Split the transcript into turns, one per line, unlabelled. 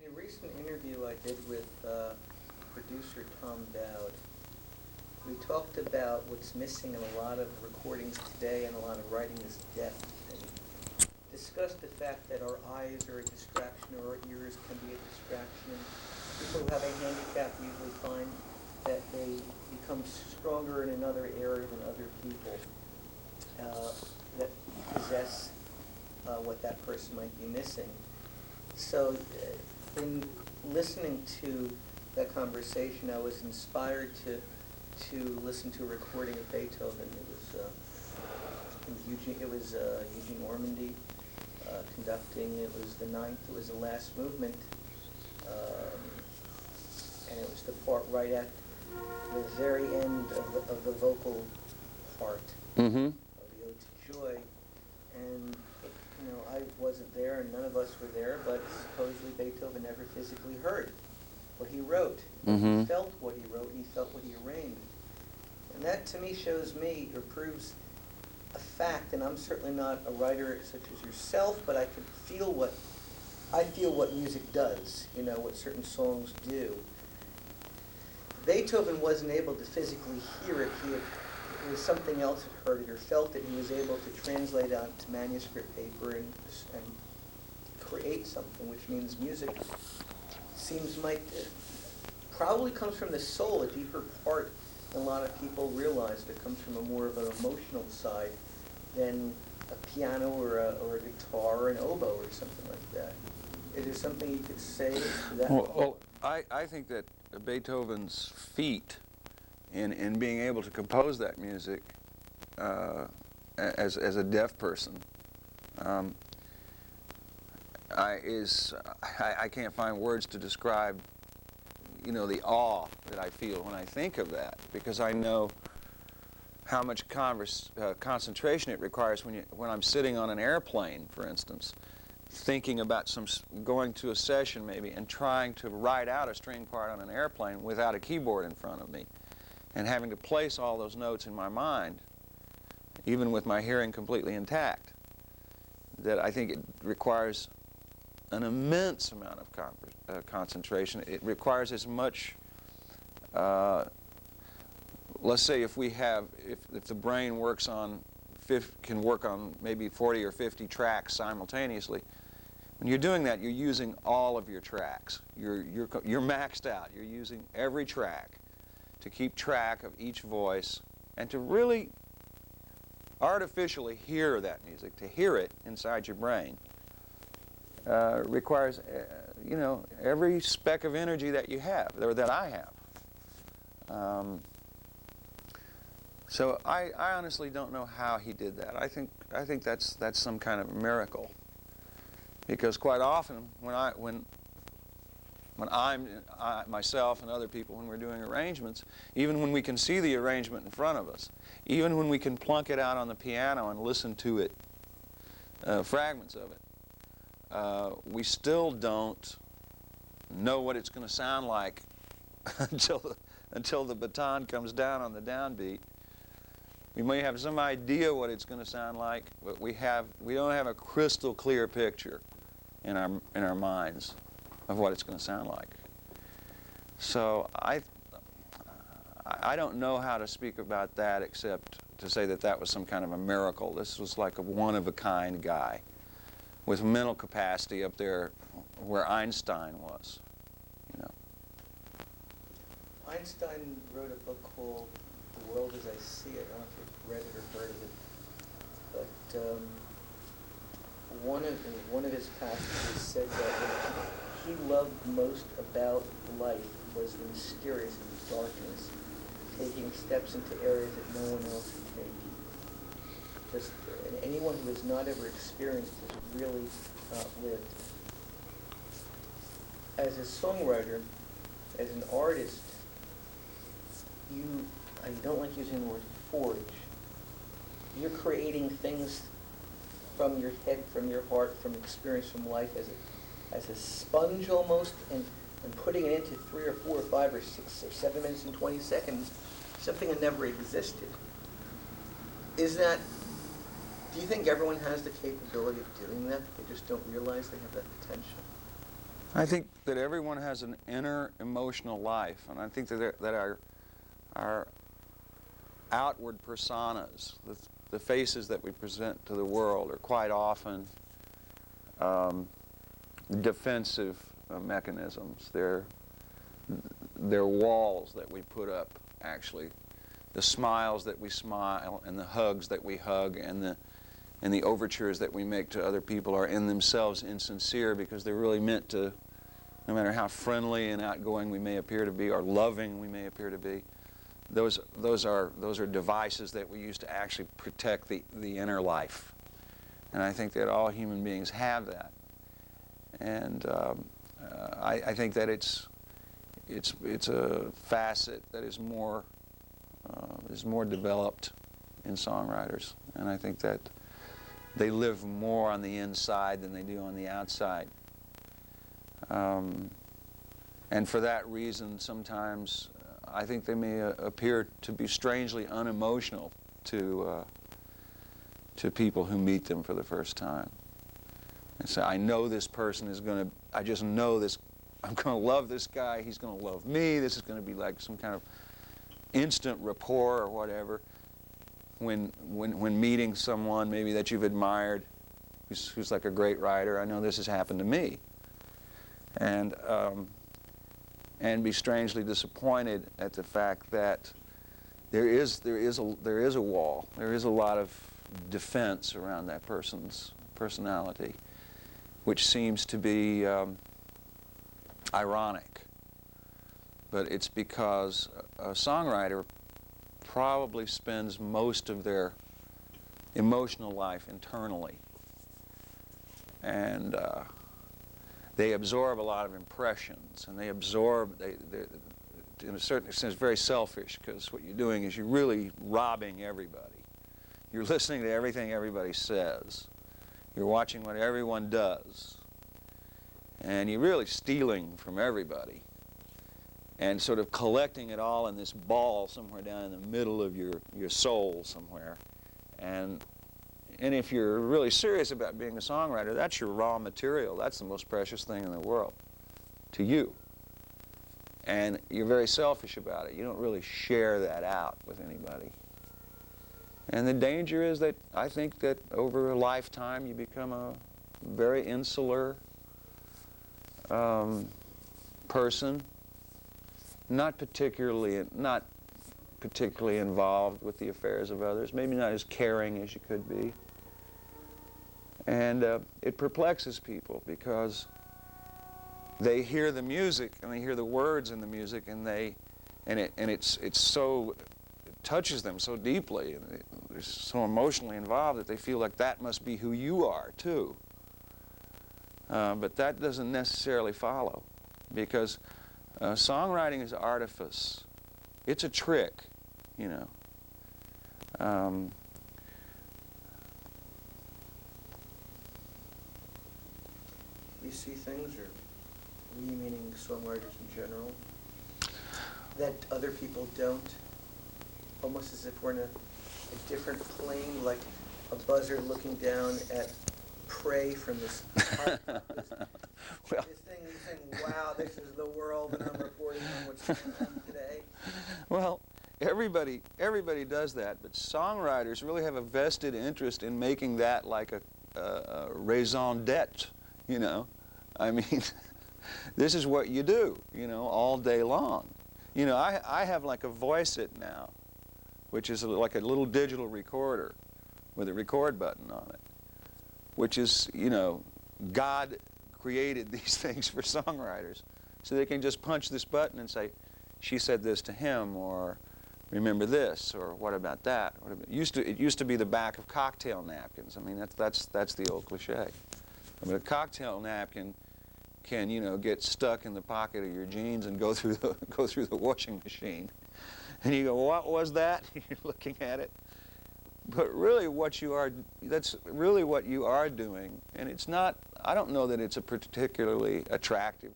In a recent interview I did with producer Tom Dowd, we talked about what's missing in a lot of recordings today and a lot of writing is depth. And discussed the fact that our eyes are a distraction or our ears can be a distraction. People who have a handicap usually find that they become stronger in another area than other people that possess what that person might be missing. So in listening to that conversation, I was inspired to listen to a recording of Beethoven. It was Eugene Ormandy conducting. It was the ninth. It was the last movement, and it was the part right at the very end of the vocal part of the Ode to Joy. And I wasn't there, and none of us were there, but supposedly Beethoven never physically heard what he wrote. He felt what he wrote, and he felt what he arranged. And that, to me, shows me, or proves a fact, and I'm certainly not a writer such as yourself, but I can feel what music does, what certain songs do. Beethoven wasn't able to physically hear it. It was something else that heard it or felt it. He was able to translate it onto manuscript paper and create something, which means music seems like probably comes from the soul, a deeper part than a lot of people realize. It comes from a more of an emotional side than a piano or a guitar or an oboe or something like that. Is there something you could say to that?
Well, I think that Beethoven's feat in being able to compose that music as a deaf person I can't find words to describe the awe that I feel when I think of that, because I know how much concentration it requires when I'm sitting on an airplane, for instance, thinking about going to a session maybe and trying to write out a string part on an airplane without a keyboard in front of me, and having to place all those notes in my mind, even with my hearing completely intact. That I think it requires an immense amount of concentration. It requires as much, let's say if the brain can work on maybe 40 or 50 tracks simultaneously. When you're doing that, you're using all of your tracks. You're maxed out. You're using every track to keep track of each voice and to really artificially hear that music, to hear it inside your brain. Requires, every speck of energy that you have, or that I have. So I honestly don't know how he did that. I think that's some kind of miracle, because quite often when I myself and other people, when we're doing arrangements, even when we can see the arrangement in front of us, even when we can plunk it out on the piano and listen to it, fragments of it, we still don't know what it's going to sound like until the baton comes down on the downbeat. We may have some idea what it's going to sound like, but we don't have a crystal clear picture in our minds of what it's going to sound like. So I don't know how to speak about that except to say that was some kind of a miracle. This was like a one-of-a-kind guy with mental capacity up there where Einstein was.
Einstein wrote a book called The World as I See It. I don't know if you've read it or heard of it, but one of his passages said that what he loved most about life was the mysterious and the darkness, taking steps into areas that no one else can take. And anyone who has not ever experienced has really not lived. As a songwriter, as an artist, I don't like using the word forge. You're creating things from your head, from your heart, from experience, from life, as a sponge almost, and putting it into 3 or 4 or 5 or 6 or 7 minutes and 20 seconds, something that never existed. Do you think everyone has the capability of doing that? They just don't realize they have that potential?
I think that everyone has an inner emotional life, and I think that our outward personas, the faces that we present to the world, are quite often defensive mechanisms. They're walls that we put up, actually. The smiles that we smile and the hugs that we hug and the overtures that we make to other people are in themselves insincere, because they're really meant to, no matter how friendly and outgoing we may appear to be, or loving we may appear to be, those are devices that we use to actually protect the inner life. And I think that all human beings have that. And I think that it's a facet that is more developed in songwriters, and I think that they live more on the inside than they do on the outside. And for that reason, sometimes I think they may appear to be strangely unemotional to people who meet them for the first time. And say, I know this person is going to, I just know this, I'm going to love this guy, he's going to love me, this is going to be like some kind of instant rapport or whatever. When meeting someone maybe that you've admired, who's like a great writer, I know this has happened to me. And be strangely disappointed at the fact that there is a wall, there is a lot of defense around that person's personality, which seems to be ironic. But it's because a songwriter probably spends most of their emotional life internally, and they absorb a lot of impressions, and they're in a certain sense very selfish, because what you're doing is you're really robbing everybody. You're listening to everything everybody says. You're watching what everyone does, and you're really stealing from everybody and sort of collecting it all in this ball somewhere down in the middle of your soul somewhere. And if you're really serious about being a songwriter, that's your raw material. That's the most precious thing in the world to you. And you're very selfish about it. You don't really share that out with anybody. And the danger is that I think that over a lifetime you become a very insular person, not particularly involved with the affairs of others, maybe not as caring as you could be. And it perplexes people, because they hear the music and they hear the words in the music, and it touches them so deeply, and they're so emotionally involved that they feel like that must be who you are too. But that doesn't necessarily follow, because songwriting is artifice. It's a trick, you know.
We see things, or we meaning songwriters in general, that other people don't, almost as if we're in a different plane, like a buzzard looking down at prey from this well, this thing, you think, wow, this is the world, and I'm reporting on what's going on today.
Well, everybody does that, but songwriters really have a vested interest in making that like a raison d'etre, you know. I mean, this is what you do, you know, all day long. You know, I have like a Voice-It now, which is like a little digital recorder with a record button on it, which is, you know, God created these things for songwriters, so they can just punch this button and say, she said this to him, or remember this, or what about that? It used to be the back of cocktail napkins. I mean, that's the old cliche. But a cocktail napkin can, you know, get stuck in the pocket of your jeans and go through the washing machine. And you go, what was that? You're looking at it. But really that's really what you are doing. And it's not, I don't know that it's a particularly attractive